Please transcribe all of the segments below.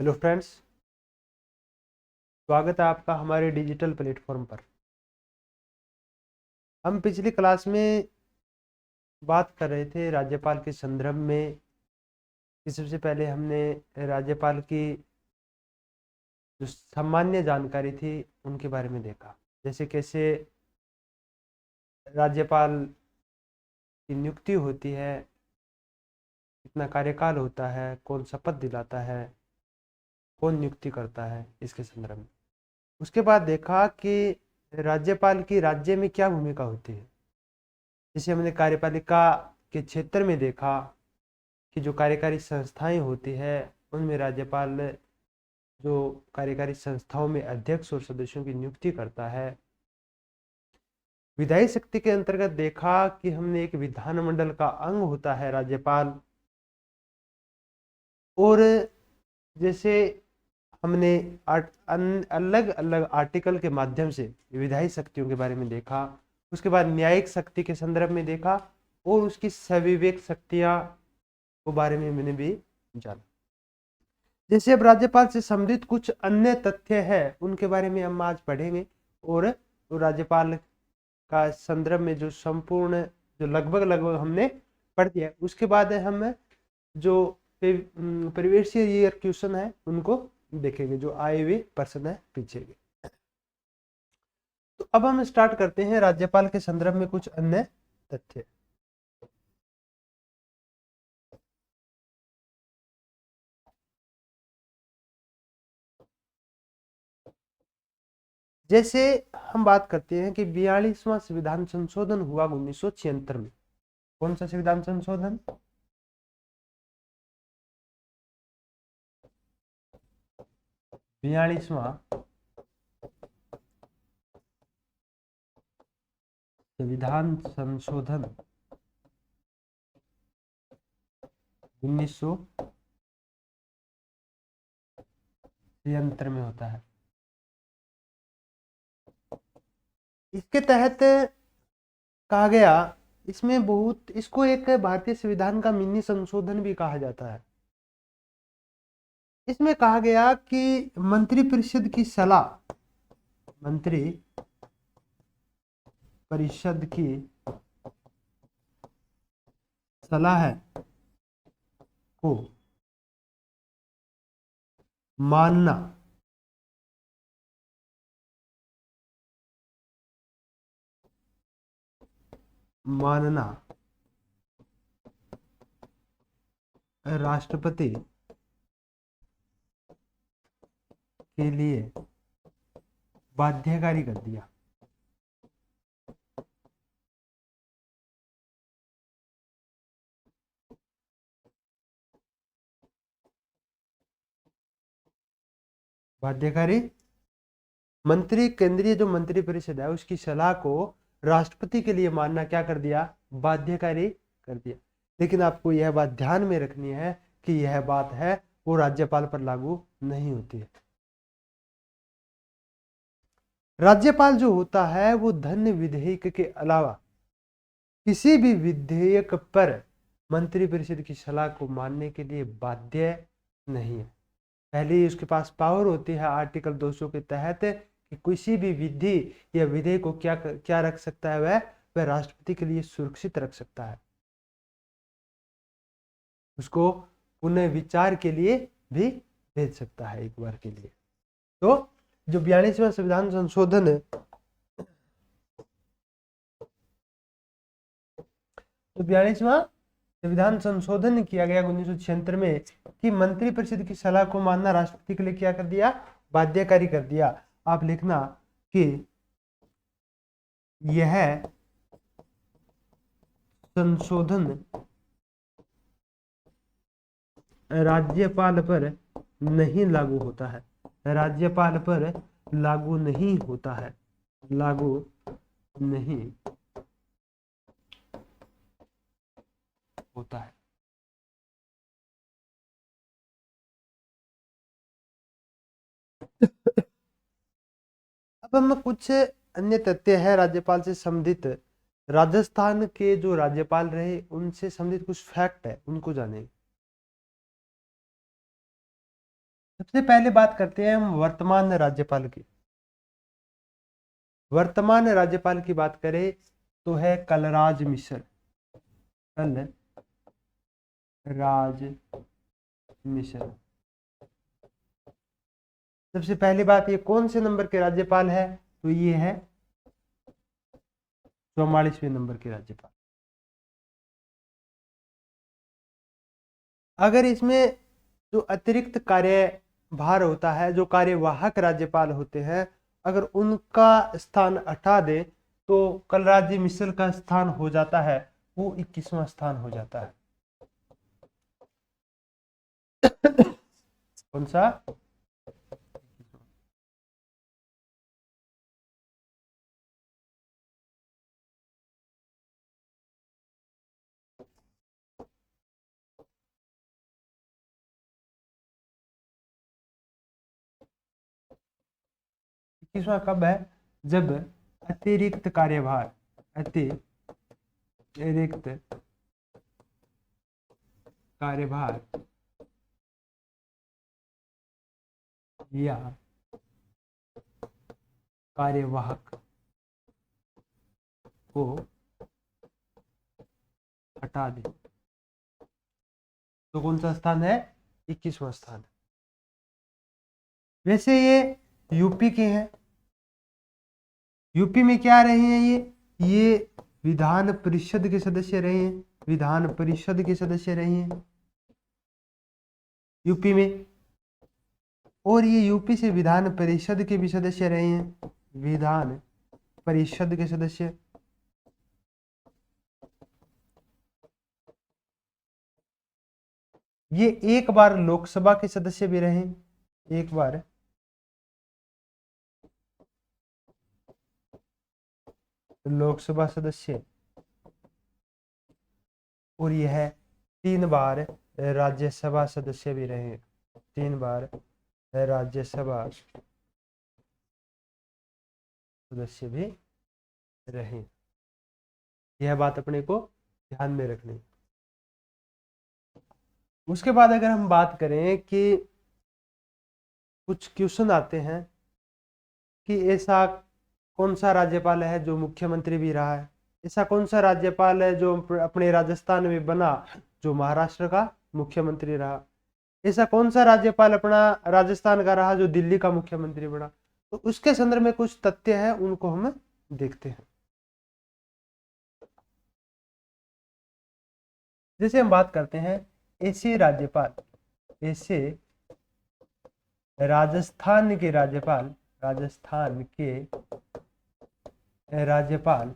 Hello friends, स्वागत है आपका हमारे डिजिटल प्लेटफॉर्म पर। हम पिछली क्लास में बात कर रहे थे राज्यपाल के संदर्भ में कि सबसे पहले हमने राज्यपाल की जो सामान्य जानकारी थी उनके बारे में देखा, जैसे कैसे राज्यपाल की नियुक्ति होती है, कितना कार्यकाल होता है, कौन शपथ दिलाता है, कौन नियुक्ति करता है, इसके संदर्भ में। उसके बाद देखा कि राज्यपाल की राज्य में क्या भूमिका होती है। जैसे हमने कार्यपालिका के क्षेत्र में देखा कि जो कार्यकारी संस्थाएं होती है उनमें राज्यपाल जो कार्यकारी संस्थाओं में अध्यक्ष और सदस्यों की नियुक्ति करता है। विधायी शक्ति के अंतर्गत देखा कि हमने एक विधानमंडल का अंग होता है राज्यपाल, और जैसे हमने अलग अलग आर्टिकल के माध्यम से विधायी शक्तियों के बारे में देखा। उसके बाद न्यायिक शक्ति के संदर्भ में देखा और उसकी सविवेक शक्तियां के बारे में मैंने भी जाना। जैसे अब राज्यपाल से संबंधित कुछ अन्य तथ्य है उनके बारे में हम आज पढ़ेंगे, और राज्यपाल का संदर्भ में जो संपूर्ण जो लगभग हमने पढ़ दिया, उसके बाद हम जो प्रीवियस ईयर क्वेश्चन है उनको देखेंगे जो आए हुए प्रश्न है पीछे के। तो अब हम स्टार्ट करते हैं राज्यपाल के संदर्भ में कुछ अन्य तथ्य। जैसे हम बात करते हैं कि 42वां संविधान संशोधन हुआ 1976 में। कौन सा संविधान संशोधन? बयालीसवां संविधान संशोधन 1976 में होता है। इसके तहत कहा गया, इसमें बहुत, इसको एक भारतीय संविधान का मिनी संशोधन भी कहा जाता है। इसमें कहा गया कि मंत्रिपरिषद की सलाह, मंत्री परिषद की सलाह को मानना राष्ट्रपति के लिए बाध्यकारी कर दिया। बाध्यकारी मंत्री, केंद्रीय जो मंत्री परिषद है उसकी सलाह को राष्ट्रपति के लिए मानना क्या कर दिया? बाध्यकारी कर दिया। लेकिन आपको यह बात ध्यान में रखनी है कि यह बात है वो राज्यपाल पर लागू नहीं होती है। राज्यपाल जो होता है वो धन्य विधेयक के अलावा किसी भी विधेयक पर मंत्रिपरिषद की सलाह को मानने के लिए बाध्य नहीं है। पहले ही उसके पास पावर होती है आर्टिकल 200 के तहत कि किसी भी विधि या विधेयक को क्या रख सकता है, वह राष्ट्रपति के लिए सुरक्षित रख सकता है, उसको पुनः विचार के लिए भी भेज सकता है एक बार के लिए। तो जो 42वां संविधान संशोधन है, तो 42वां संविधान संशोधन किया गया 1976 में कि मंत्रिपरिषद की सलाह को मानना राष्ट्रपति के लिए क्या कर दिया? बाध्यकारी कर दिया। आप लिखना कि यह संशोधन राज्यपाल पर नहीं लागू होता है, राज्यपाल पर लागू नहीं होता है, लागू नहीं होता है। अब हम कुछ अन्य तथ्य है राज्यपाल से संबंधित, राजस्थान के जो राज्यपाल रहे उनसे संबंधित कुछ फैक्ट है उनको जानेंगे। सबसे पहले बात करते हैं हम वर्तमान राज्यपाल की। वर्तमान राज्यपाल की बात करें तो है कलराज मिश्र। कलराज मिश्र। सबसे पहली बात, ये कौन से नंबर के राज्यपाल है? तो ये है 44वें नंबर के राज्यपाल। अगर इसमें जो अतिरिक्त कार्यभार होता है, जो कार्यवाहक राज्यपाल होते हैं, अगर उनका स्थान हटा दे तो कलराज मिश्र का स्थान हो जाता है, वो 21वां स्थान हो जाता है। कौन सा? 21वां कब है? जब अतिरिक्त कार्यभार, अतिरिक्त कार्यभार या कार्यवाहक को हटा दे तो कौन सा स्थान है? 21वां स्थान। वैसे ये यूपी के हैं। यूपी में क्या रहे हैं ये विधान परिषद के सदस्य रहे हैं। विधान परिषद के सदस्य रहे हैं यूपी में। और ये यूपी से विधान परिषद के भी सदस्य रहे हैं। विधान परिषद के सदस्य। ये एक बार लोकसभा के सदस्य भी रहे, एक बार लोकसभा सदस्य, और यह 3 बार राज्यसभा सदस्य भी रहे। 3 बार राज्यसभा सदस्य भी रहे। यह बात अपने को ध्यान में रखनी। उसके बाद अगर हम बात करें कि कुछ क्वेश्चन आते हैं कि ऐसा कौन सा राज्यपाल है जो मुख्यमंत्री भी रहा है? ऐसा कौन सा राज्यपाल है जो अपने राजस्थान में बना जो महाराष्ट्र का मुख्यमंत्री रहा? ऐसा कौन सा राज्यपाल अपना राजस्थान का रहा जो दिल्ली का मुख्यमंत्री बना? तो उसके संदर्भ में कुछ तथ्य है, उनको हम देखते हैं। जैसे हम बात करते हैं ऐसे राज्यपाल, ऐसे राजस्थान के राज्यपाल, राजस्थान के राज्यपाल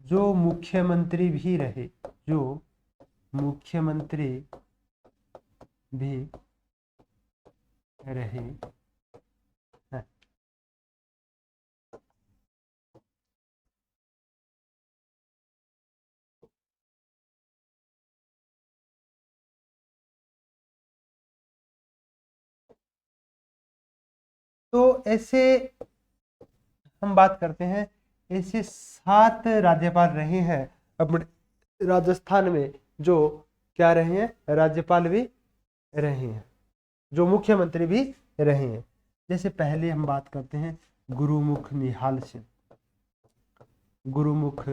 जो मुख्यमंत्री भी रहे, जो मुख्यमंत्री भी रहे हैं। तो ऐसे हम बात करते हैं, ऐसे 7 राज्यपाल रहे हैं अपने राजस्थान में जो क्या रहे हैं? राज्यपाल भी रहे हैं, जो मुख्यमंत्री भी रहे हैं। जैसे पहले हम बात करते हैं गुरुमुख निहाल सिंह। गुरुमुख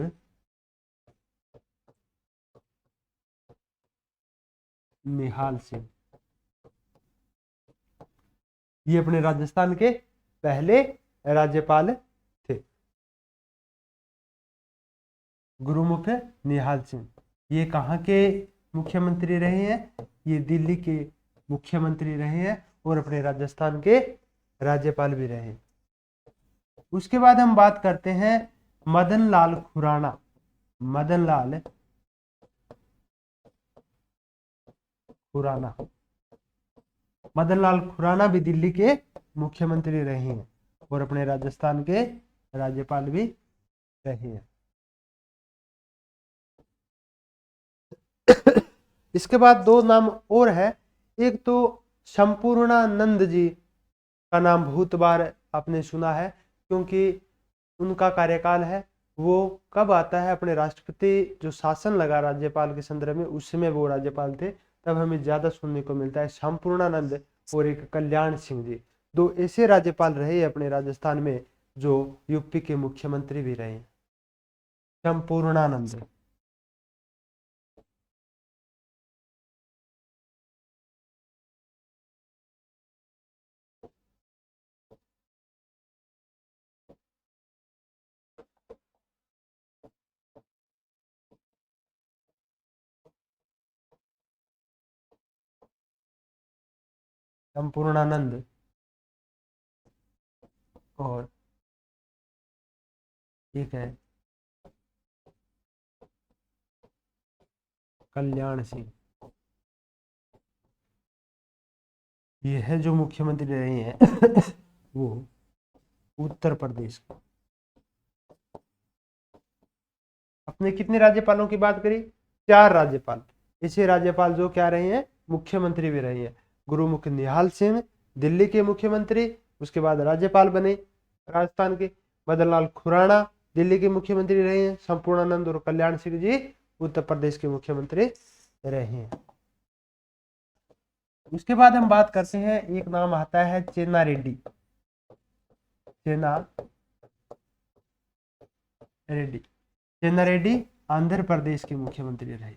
निहाल सिंह, ये अपने राजस्थान के पहले राज्यपाल थे। गुरुमुख निहाल सिंह ये कहाँ के मुख्यमंत्री रहे हैं? ये दिल्ली के मुख्यमंत्री रहे हैं और अपने राजस्थान के राज्यपाल भी रहे। उसके बाद हम बात करते हैं मदन लाल खुराना। मदन लाल खुराना। मदन लाल खुराना भी दिल्ली के मुख्यमंत्री रहे हैं और अपने राजस्थान के राज्यपाल भी रहे हैं। इसके बाद 2 नाम और है। एक तो संपूर्णानंद जी का नाम बहुत बार आपने सुना है, क्योंकि उनका कार्यकाल है वो कब आता है? अपने राष्ट्रपति जो शासन लगा राज्यपाल के संदर्भ में, उस समय वो राज्यपाल थे। तब हमें ज्यादा सुनने को मिलता है संपूर्णानंद और एक कल्याण सिंह जी। दो ऐसे राज्यपाल रहे अपने राजस्थान में जो यूपी के मुख्यमंत्री भी रहे। संपूर्णानंद, संपूर्णानंद और एक है कल्याण सिंह। ये है जो मुख्यमंत्री रहे हैं वो उत्तर प्रदेश के। अपने कितने राज्यपालों की बात करी? 4 राज्यपाल। ऐसे राज्यपाल जो क्या रहे हैं, मुख्यमंत्री भी रहे हैं। गुरुमुख निहाल सिंह दिल्ली के मुख्यमंत्री, उसके बाद राज्यपाल बने राजस्थान के। मदन लाल खुराना दिल्ली के मुख्यमंत्री रहे हैं। संपूर्णानंद और कल्याण सिंह जी उत्तर प्रदेश के मुख्यमंत्री रहे हैं। उसके बाद हम बात करते हैं, एक नाम आता है चेन्ना रेड्डी। चेन्ना रेड्डी, चेन्ना रेड्डी आंध्र प्रदेश के मुख्यमंत्री रहे।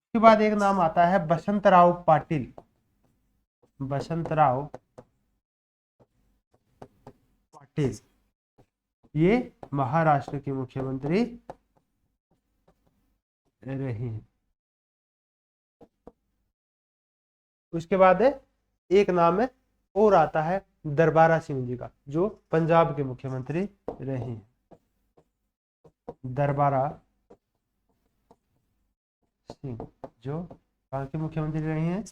उसके बाद एक नाम आता है बसंतराव पाटिल। बसंतराव पाटिल, ये महाराष्ट्र के मुख्यमंत्री रहे हैं। उसके बाद एक नाम है और आता है दरबारा सिंह जी का, जो पंजाब के मुख्यमंत्री रहे हैं। दरबारा सिंह जो कहाँ के मुख्यमंत्री रहे हैं?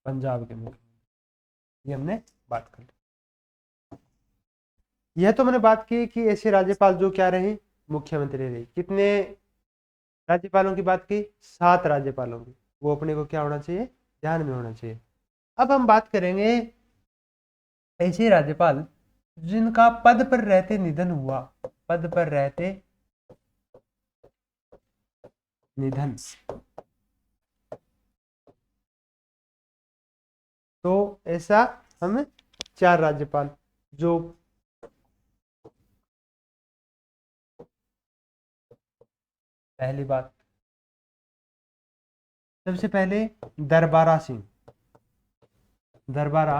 पंजाब के मुख्यमंत्री, ये हमने बात कर ली। यह तो मैंने बात की कि ऐसे राज्यपाल जो क्या रहे, मुख्यमंत्री रहे। कितने राज्यपालों की बात की? 7 राज्यपालों की। वो अपने को क्या होना चाहिए, ध्यान में होना चाहिए। अब हम बात करेंगे ऐसे राज्यपाल जिनका पद पर रहते निधन हुआ। पद पर रहते निधन। तो ऐसा हम 4 राज्यपाल जो पहली बात, सबसे पहले दरबारा सिंह। दरबारा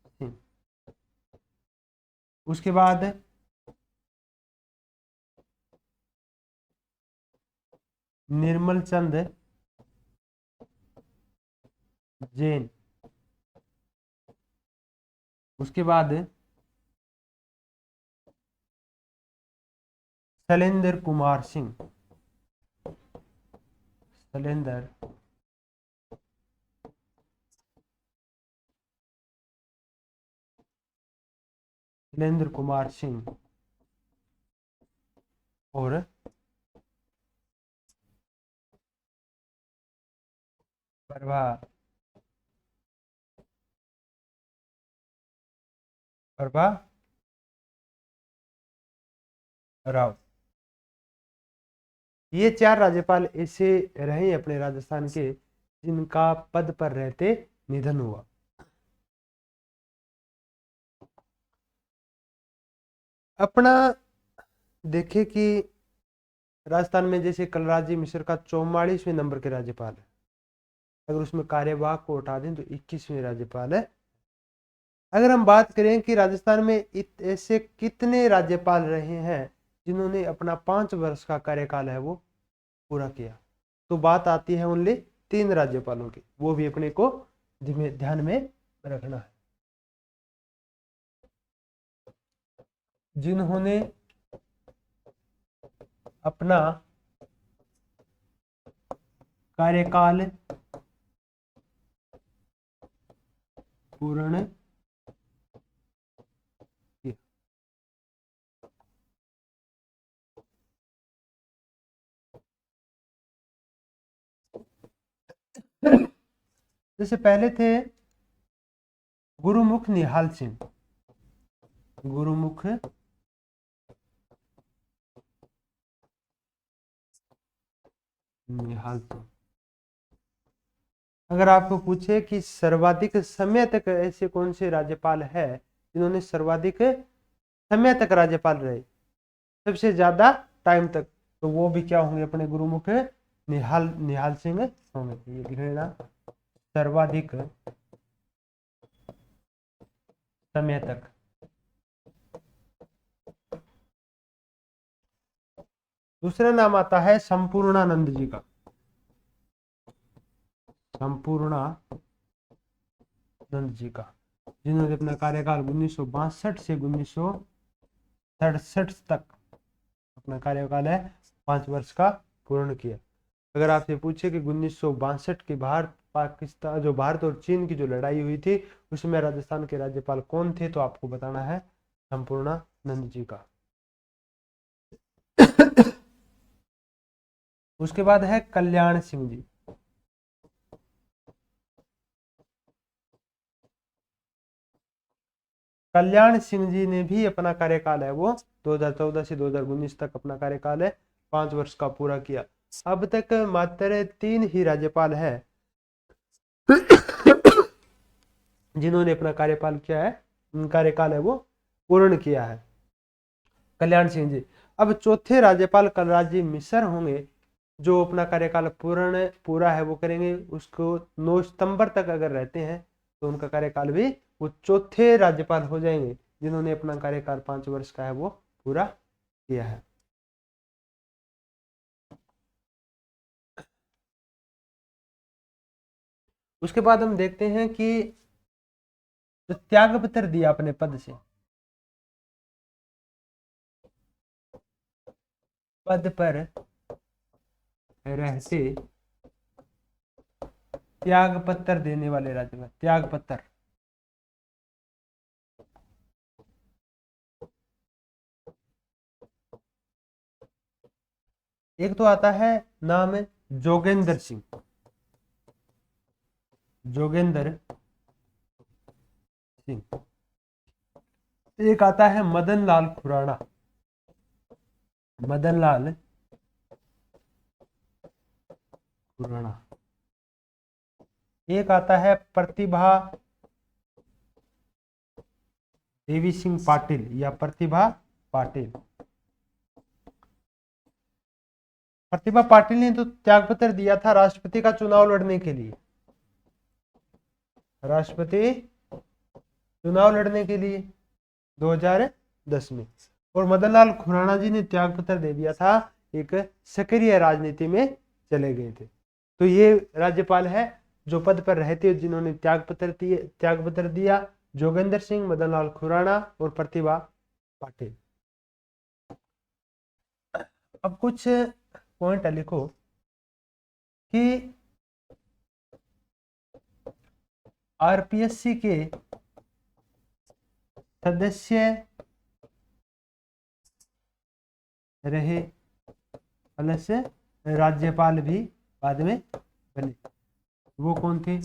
सिंह। उसके बाद निर्मल चंद जैन। उसके बाद शैलेंद्र कुमार सिंह। शैलेंद्र शैलेंद्र कुमार सिंह और प्रभा प्रभा राव। ये 4 राज्यपाल ऐसे रहे अपने राजस्थान के जिनका पद पर रहते निधन हुआ। अपना देखे कि राजस्थान में जैसे कलराज मिश्र का 44वें नंबर के राज्यपाल है, अगर उसमें कार्यवाहक को उठा दें तो 21वें राज्यपाल है। अगर हम बात करें कि राजस्थान में ऐसे कितने राज्यपाल रहे हैं जिन्होंने अपना 5 वर्ष का कार्यकाल है वो पूरा किया, तो बात आती है ओनली 3 राज्यपालों की। वो भी अपने को ध्यान में रखना है, जिन्होंने अपना कार्यकाल पूर्ण किया। जैसे पहले थे गुरुमुख निहाल सिंह, गुरुमुख निहाल सिंह। अगर आपको पूछे कि सर्वाधिक समय तक ऐसे कौन से राज्यपाल है जिन्होंने सर्वाधिक समय तक राज्यपाल रहे, सबसे ज्यादा टाइम तक, तो वो भी क्या होंगे, अपने गुरुमुख निहाल निहाल सिंह होंगे। ये लिख लेना, सर्वाधिक समय तक। दूसरा नाम आता है संपूर्णानंद जी का, संपूर्णानंद जी का, जिन्होंने अपना कार्यकाल 1962 से 1967 तक अपना कार्यकाल है 5 वर्ष का पूर्ण किया। अगर आपसे पूछे कि 1962 की भारत पाकिस्तान, जो भारत और चीन की जो लड़ाई हुई थी, उसमें राजस्थान के राज्यपाल कौन थे, तो आपको बताना है संपूर्णानंद जी का। उसके बाद है कल्याण सिंह जी। कल्याण सिंह जी ने भी अपना कार्यकाल है वो 2014 से 2019 तक अपना कार्यकाल है 5 वर्ष का पूरा किया। अब तक मात्र 3 ही राज्यपाल है जिन्होंने अपना कार्यकाल किया है, कार्यकाल है वो पूर्ण किया है, कल्याण सिंह जी। अब चौथे राज्यपाल कलराज जी मिश्र होंगे, जो अपना कार्यकाल पूरा है वो करेंगे, उसको 9 सितंबर तक अगर रहते हैं तो उनका कार्यकाल भी वो चौथे राज्यपाल हो जाएंगे जिन्होंने अपना कार्यकाल 5 वर्ष का है वो पूरा किया है। उसके बाद हम देखते हैं कि जो त्याग पत्र दिया अपने पद से, पद पर रहते त्याग पत्र देने वाले राज्यपाल, त्याग पत्र, एक तो आता है नाम जोगेंद्र सिंह, जोगेंद्र सिंह। एक आता है मदन लाल खुराना, मदन लाल खुराना। एक आता है प्रतिभा देवी सिंह पाटिल या प्रतिभा पाटिल। प्रतिभा पाटिल ने तो त्यागपत्र दिया था राष्ट्रपति का चुनाव लड़ने के लिए, राष्ट्रपति चुनाव लड़ने के लिए 2010 में। और मदन लाल खुराना जी ने त्यागपत्र दे दिया था, एक सक्रिय राजनीति में चले गए थे। तो ये राज्यपाल है जो पद पर रहते जिन्होंने त्यागपत्र दिया, जोगेंद्र सिंह, मदन लाल खुराना और प्रतिभा पाटिल। अब कुछ पॉइंट लिखो कि आरपीएससी के सदस्य रहे प्लस राज्यपाल भी बाद में बने, वो कौन थे,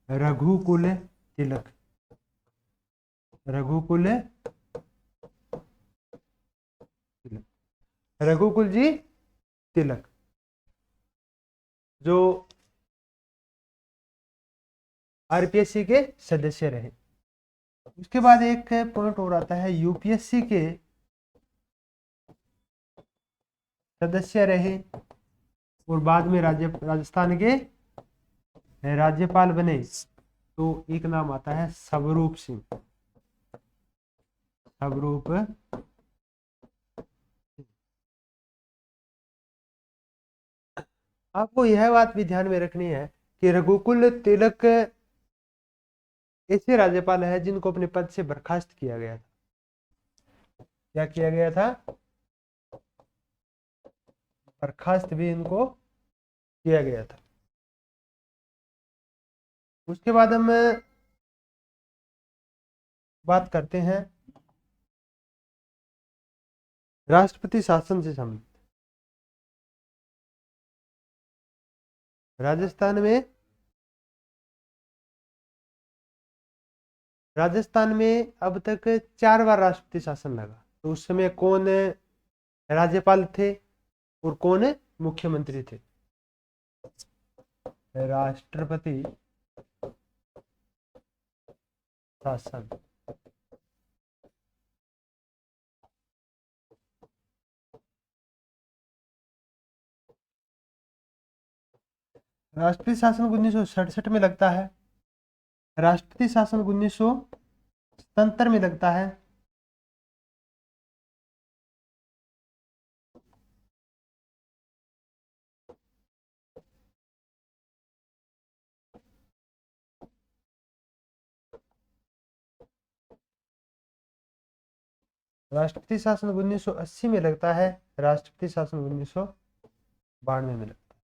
रघुकुल तिलक, रघुकुल तिलक, रघुकुल जी तिलक, जो आरपीएससी के सदस्य रहे। उसके बाद एक पॉइंट और आता है, यूपीएससी के सदस्य रहे और बाद में राजस्थान के राज्यपाल बने, तो एक नाम आता है स्वरूप सिंह, स्वरूप। आपको यह बात भी ध्यान में रखनी है कि रघुकुल तिलक ऐसे राज्यपाल है जिनको अपने पद से बर्खास्त किया गया था। क्या किया गया था, बर्खास्त भी इनको किया गया था। उसके बाद हम बात करते हैं राष्ट्रपति शासन से संबंधित। राजस्थान में राजस्थान में अब तक 4 बार राष्ट्रपति शासन लगा, तो उस समय कौन राज्यपाल थे और कौन मुख्यमंत्री थे? राष्ट्रपति शासन। राष्ट्रपति शासन 1967 में लगता है, राष्ट्रपति शासन 1977 में लगता है, राष्ट्रपति शासन 1980 में लगता है, राष्ट्रपति शासन 1992 में लगता है।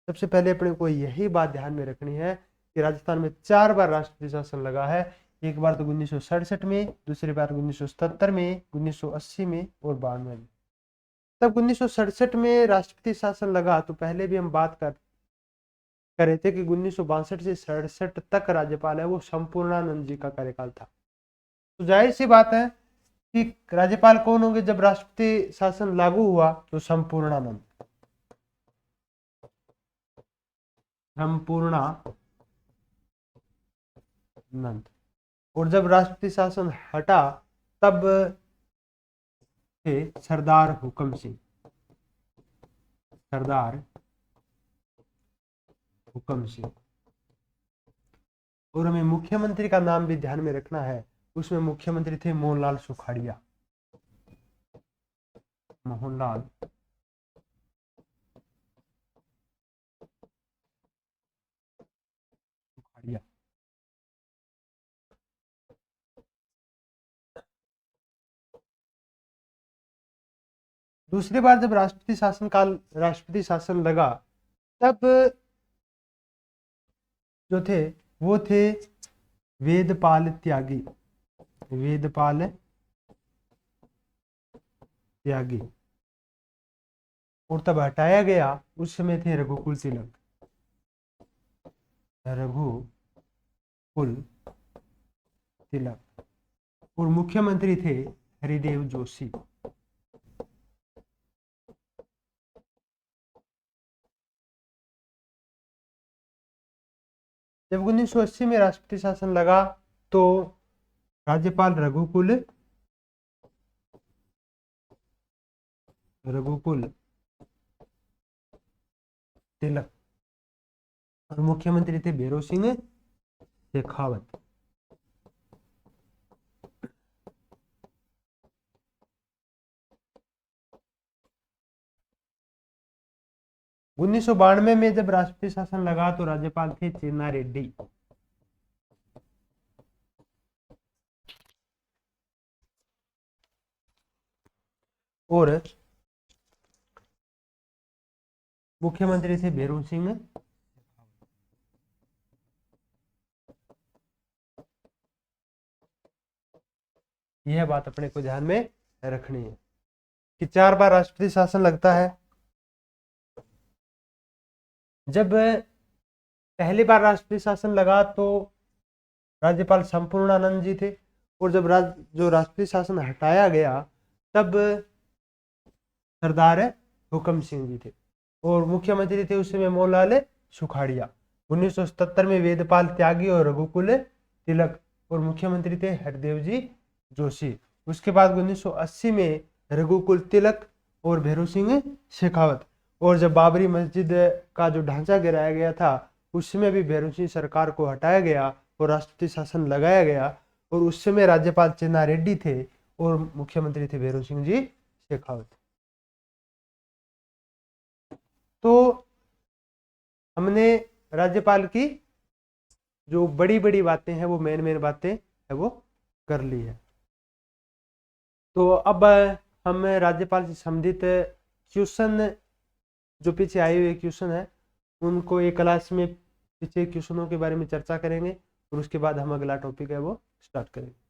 सबसे पहले अपने को यही बात ध्यान में रखनी है कि राजस्थान में 4 बार राष्ट्रपति शासन लगा है। एक बार तो 1967 में, दूसरी बार 1977 में, 1980 में और 92 में। तब 1967 में राष्ट्रपति शासन लगा तो पहले भी हम बात कर रहे थे कि 1962 से 67 तक राज्यपाल है वो संपूर्णानंद जी का कार्यकाल था। तो जाहिर सी बात है कि राज्यपाल कौन होंगे जब राष्ट्रपति शासन लागू हुआ? तो संपूर्णानंद और जब राष्ट्रपति शासन हटा तब थे सरदार हुकम सिंह। और हमें मुख्यमंत्री का नाम भी ध्यान में रखना है, उसमें मुख्यमंत्री थे मोहनलाल सुखाड़िया। दूसरी बार जब राष्ट्रपति शासन लगा तब जो थे वो थे वेदपाल त्यागी। और तब हटाया गया, उस समय थे रघुकुल तिलक और मुख्यमंत्री थे हरिदेव जोशी। जब 1980 में राष्ट्रपति शासन लगा तो राज्यपाल रघुकुल तिलक और मुख्यमंत्री थे भैरों सिंह शेखावत। उन्नीस सौ 92 में जब राष्ट्रपति शासन लगा तो राज्यपाल थे चेन्ना रेड्डी। और मुख्यमंत्री थे भैरों सिंह। यह बात अपने को ध्यान में रखनी है कि 4 बार राष्ट्रपति शासन लगता है। जब पहली बार राष्ट्रपति शासन लगा तो राज्यपाल संपूर्णानंद जी थे और जब जो राष्ट्रपति शासन हटाया गया तब सरदार हुकम सिंह जी थे और मुख्यमंत्री थे उस समय मोहनलाल सुखाड़िया। 1977 में वेदपाल त्यागी और रघुकुल तिलक और मुख्यमंत्री थे हरदेव जी जोशी। उसके बाद 1980 में रघुकुल तिलक और भैरों सिंह शेखावत। और जब बाबरी मस्जिद का जो ढांचा गिराया गया था उस समय भी भैरों सिंह सरकार को हटाया गया और राष्ट्रपति शासन लगाया गया और उस समय राज्यपाल चेन्ना रेड्डी थे और मुख्यमंत्री थे भैरों सिंह जी शेखावत। तो हमने राज्यपाल की जो बड़ी बड़ी बातें हैं वो मेन बातें है वो कर ली है। तो अब हम राज्यपाल से संबंधित क्वेश्चन जो पीछे आए हुए क्वेश्चन है उनको एक क्लास में पीछे क्वेश्चनों के बारे में चर्चा करेंगे और उसके बाद हम अगला टॉपिक है वो स्टार्ट करेंगे।